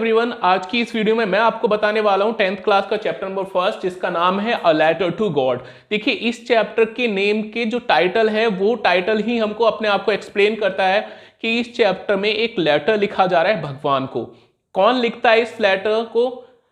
Everyone, आज की इस वीडियो में मैं आपको बताने वाला हूं 10th क्लास का चैप्टर नंबर 1 जिसका नाम है अ लेटर टू गॉड। देखिए, इस चैप्टर के नेम के जो टाइटल है वो टाइटल ही हमको अपने आप को एक्सप्लेन करता है कि इस चैप्टर में एक लेटर लिखा जा रहा है भगवान को। कौन लिखता है इस लेटर को,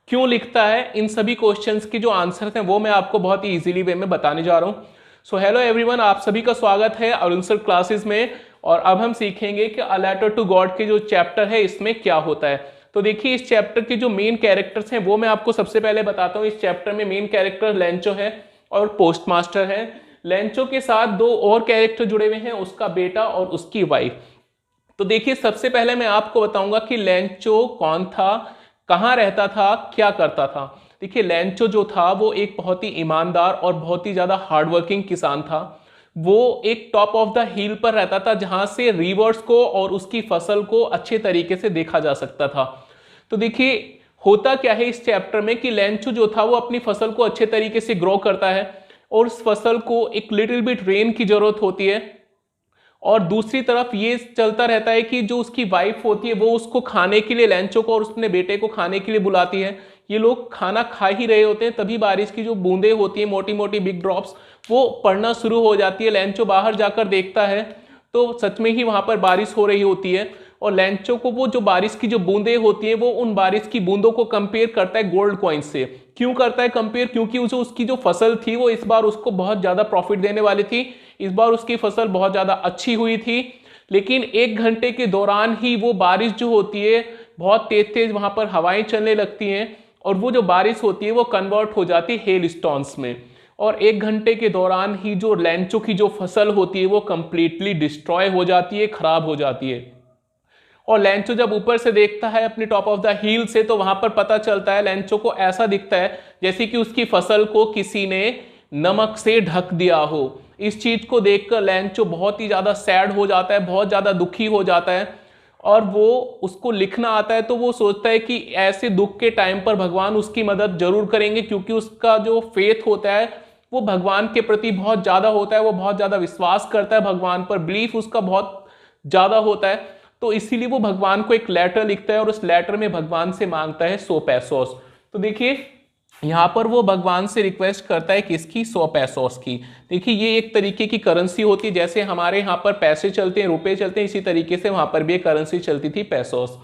क्यों लिखता है, इन सभी क्वेश्चंस के जो आंसर हैं वो मैं आपको बहुत ही इजीली वे में बताने जा रहा हूं। सो हेलो एवरीवन, आप सभी का स्वागत है अरुण सर क्लासेस में। और अब हम सीखेंगे कि अ लेटर टू गॉड के जो चैप्टर है इसमें क्या होता है। तो देखिए, इस चैप्टर के जो मेन कैरेक्टर्स हैं वो मैं आपको सबसे पहले बताता हूँ। इस चैप्टर में मेन कैरेक्टर लेंचो है और पोस्टमास्टर है। लेंचो के साथ दो और कैरेक्टर जुड़े हुए हैं, उसका बेटा और उसकी वाइफ। तो देखिए, सबसे पहले मैं आपको बताऊंगा कि लेंचो कौन था, कहाँ रहता था, क्या करता था। देखिए, लेंचो जो था वो एक बहुत ही ईमानदार और बहुत ही ज्यादा हार्डवर्किंग किसान था। वो एक टॉप ऑफ द हिल पर रहता था जहां से रिवर्स को और उसकी फसल को अच्छे तरीके से देखा जा सकता था। तो देखिए, होता क्या है इस चैप्टर में कि लेंचो जो था वो अपनी फसल को अच्छे तरीके से ग्रो करता है और उस फसल को एक लिटिल बिट रेन की जरूरत होती है। और दूसरी तरफ ये चलता रहता है कि जो उसकी वाइफ होती है वो उसको खाने के लिए, लेंचो को और उसने बेटे को खाने के लिए बुलाती है। ये लोग खाना खा ही रहे होते हैं, तभी बारिश की जो बूंदें होती हैं, मोटी मोटी बिग ड्रॉप्स, वो पड़ना शुरू हो जाती है। लेंचो बाहर जाकर देखता है तो सच में ही वहां पर बारिश हो रही होती है। और लेंचो को वो जो बारिश की जो बूंदें होती हैं वो उन बारिश की बूंदों को कंपेयर करता है गोल्ड कॉइन से। क्यों करता है कंपेयर? क्योंकि उसकी जो फसल थी वो इस बार उसको बहुत ज्यादा प्रॉफिट देने वाली थी। इस बार उसकी फसल बहुत ज्यादा अच्छी हुई थी, लेकिन 1 घंटे के दौरान ही वो बारिश जो होती है, बहुत तेज तेज वहां पर हवाएं चलने लगती हैं और वो जो बारिश होती है वो कन्वर्ट हो जाती है हेल स्टॉर्म्स में। और 1 घंटे के दौरान ही जो लेंचो की जो फसल होती है वो कंप्लीटली डिस्ट्रॉय हो जाती है, खराब हो जाती है। और लेंचो जब ऊपर से देखता है अपनी टॉप ऑफ द हिल से, तो वहां पर पता चलता है, लेंचो को ऐसा दिखता है जैसे कि उसकी फसल को किसी ने नमक से ढक दिया हो। इस चीज को देखकर लेंचो बहुत ही ज्यादा सैड हो जाता है, बहुत ज्यादा दुखी हो जाता है। और वो उसको लिखना आता है तो वो सोचता है कि ऐसे दुख के टाइम पर भगवान उसकी मदद जरूर करेंगे, क्योंकि उसका जो फेथ होता है वो भगवान के प्रति बहुत ज्यादा होता है। वो बहुत ज्यादा विश्वास करता है भगवान पर, बिलीफ उसका बहुत ज्यादा होता है। तो इसीलिए वो भगवान को एक लेटर लिखता है और उस लेटर में भगवान से मांगता है 100 पैसोस। तो देखिए, यहां पर वो भगवान से रिक्वेस्ट करता है किसकी? 100 पैसोस की। देखिए, ये एक तरीके की करेंसी होती है, जैसे हमारे यहाँ पर पैसे चलते हैं, रुपए चलते हैं, इसी तरीके से वहां पर भी एक करेंसी चलती थी, पैसोस।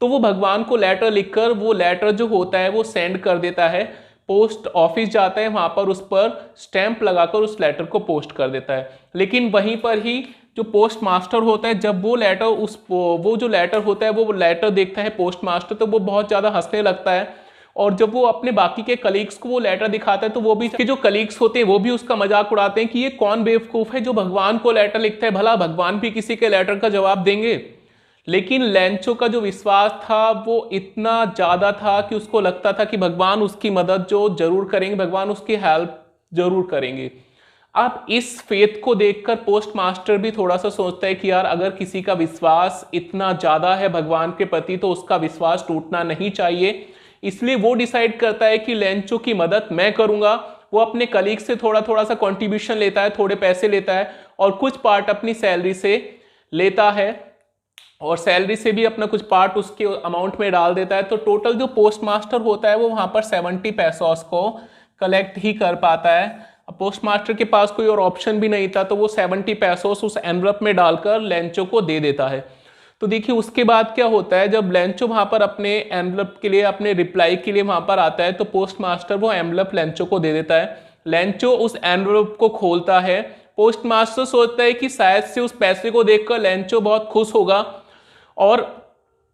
तो वो भगवान को लेटर लिखकर वो लेटर जो होता है वो सेंड कर देता है। पोस्ट ऑफिस जाता है, वहां पर उस पर स्टैंप लगाकर उस लेटर को पोस्ट कर देता है। लेकिन वहीं पर ही जो पोस्ट मास्टर होता है, जब वो लेटर वो जो लेटर होता है वो लेटर देखता है पोस्ट मास्टर, तो वो बहुत ज्यादा हंसने लगता है। और जब वो अपने बाकी के कलीग्स को वो लेटर दिखाता है तो वो भी, के जो कलीग्स होते हैं वो भी उसका मजाक उड़ाते हैं कि ये कौन बेवकूफ है जो भगवान को लेटर लिखता है, भला भगवान भी किसी के लेटर का जवाब देंगे। लेकिन लेंचो का जो विश्वास था वो इतना ज्यादा था कि उसको लगता था कि भगवान उसकी मदद जो जरूर करेंगे, भगवान उसकी हेल्प जरूर करेंगे। अब इस फेथ को देखकर पोस्ट मास्टर भी थोड़ा सा सोचता है कि यार, अगर किसी का विश्वास इतना ज्यादा है भगवान के प्रति तो उसका विश्वास टूटना नहीं चाहिए। इसलिए वो डिसाइड करता है कि लेंचो की मदद मैं करूंगा। वो अपने कलीग से थोड़ा थोड़ा सा कंट्रीब्यूशन लेता है, थोड़े पैसे लेता है और कुछ पार्ट अपनी सैलरी से लेता है और सैलरी से भी अपना कुछ पार्ट उसके अमाउंट में डाल देता है। तो टोटल जो पोस्ट मास्टर होता है वो वहां पर 70 पैसोस को कलेक्ट ही कर पाता है। पोस्ट मास्टर के पास कोई और ऑप्शन भी नहीं था, तो वो 70 पैसोस उस एनवलप में डालकर लेंचो को दे देता है। तो देखिए, उसके बाद क्या होता है, जब लेंचो वहां पर अपने एनवलप के लिए, अपने रिप्लाई के लिए वहां पर आता है, तो पोस्ट मास्टर वो एनवलप लेंचो को दे देता है। लेंचो उस एनवलप को खोलता है। पोस्ट मास्टर सोचता है कि शायद से उस पैसे को देखकर लेंचो बहुत खुश होगा और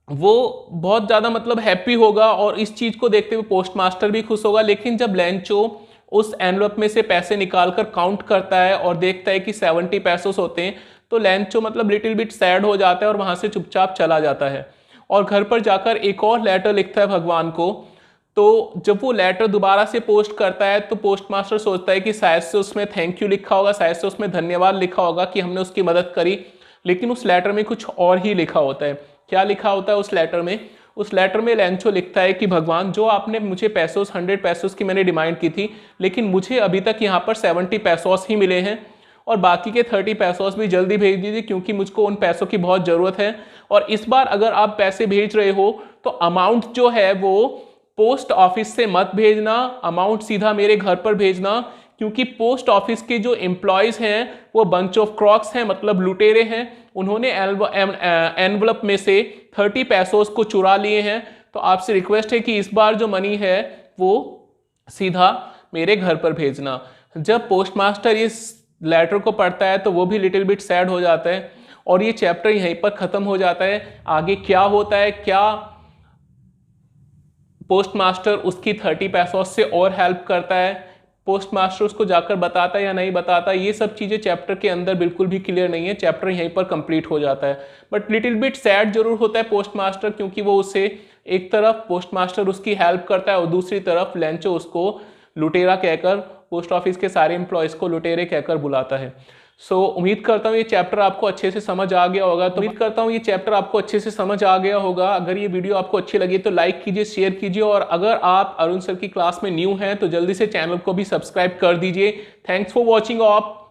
वो बहुत ज्यादा मतलब हैप्पी होगा, और इस चीज को देखते हुए पोस्ट मास्टर भी खुश होगा। लेकिन जब लेंचो उस एनवलप में से पैसे निकालकर काउंट करता है और देखता है कि 70 पैसोस होते हैं, तो लेंचो मतलब लिटिल बिट सैड हो जाता है और वहां से चुपचाप चला जाता है और घर पर जाकर एक और लेटर लिखता है भगवान को। तो जब वो लेटर दोबारा से पोस्ट करता है तो पोस्ट मास्टर सोचता है कि शायद से उसमें थैंक यू लिखा होगा, शायद से उसमें धन्यवाद लिखा होगा कि हमने उसकी मदद करी। लेकिन उस लेटर में कुछ और ही लिखा होता है। क्या लिखा होता है उस लेटर में? उस लेटर में लेंचो लिखता है कि भगवान, जो आपने मुझे पैसोस 100 पैसोस की मैंने डिमांड की थी, लेकिन मुझे अभी तक यहाँ पर 70 पैसोस ही मिले हैं और बाकी के 30 पैसोस भी जल्दी भेज दीजिए क्योंकि मुझको उन पैसों की बहुत ज़रूरत है। और इस बार अगर आप पैसे भेज रहे हो तो अमाउंट जो है वो पोस्ट ऑफिस से मत भेजना, अमाउंट सीधा मेरे घर पर भेजना, क्योंकि पोस्ट ऑफिस के जो एम्प्लॉयज़ हैं वो बंच ऑफ क्रॉक्स हैं, मतलब लुटेरे हैं। उन्होंने एनवलप में से 30 पैसोस को चुरा लिए हैं। तो आपसे रिक्वेस्ट है कि इस बार जो मनी है वो सीधा मेरे घर पर भेजना। जब पोस्टमास्टर इस लेटर को पढ़ता है तो वो भी लिटिल बिट सैड हो जाता है और ये चैप्टर यहीं पर ख़त्म हो जाता है। आगे क्या होता है, क्या पोस्टमास्टर उसकी 30 पैसोस से और हेल्प करता है, पोस्टमास्टर उसको जाकर बताता है या नहीं बताता, ये सब चीज़ें चैप्टर के अंदर बिल्कुल भी क्लियर नहीं है। चैप्टर यहीं पर कंप्लीट हो जाता है। बट लिटिल बिट सैड जरूर होता है पोस्टमास्टर, क्योंकि वो उसे एक तरफ पोस्टमास्टर उसकी हेल्प करता है और दूसरी तरफ लेंचो उसको लुटेरा कहकर, पोस्ट ऑफिस के सारे एम्प्लॉयज़ को लुटेरे कहकर बुलाता है। उम्मीद करता हूँ ये चैप्टर आपको अच्छे से समझ आ गया होगा। अगर ये वीडियो आपको अच्छी लगी तो लाइक कीजिए, शेयर कीजिए, और अगर आप अरुण सर की क्लास में न्यू हैं तो जल्दी से चैनल को भी सब्सक्राइब कर दीजिए। Thanks for watching of.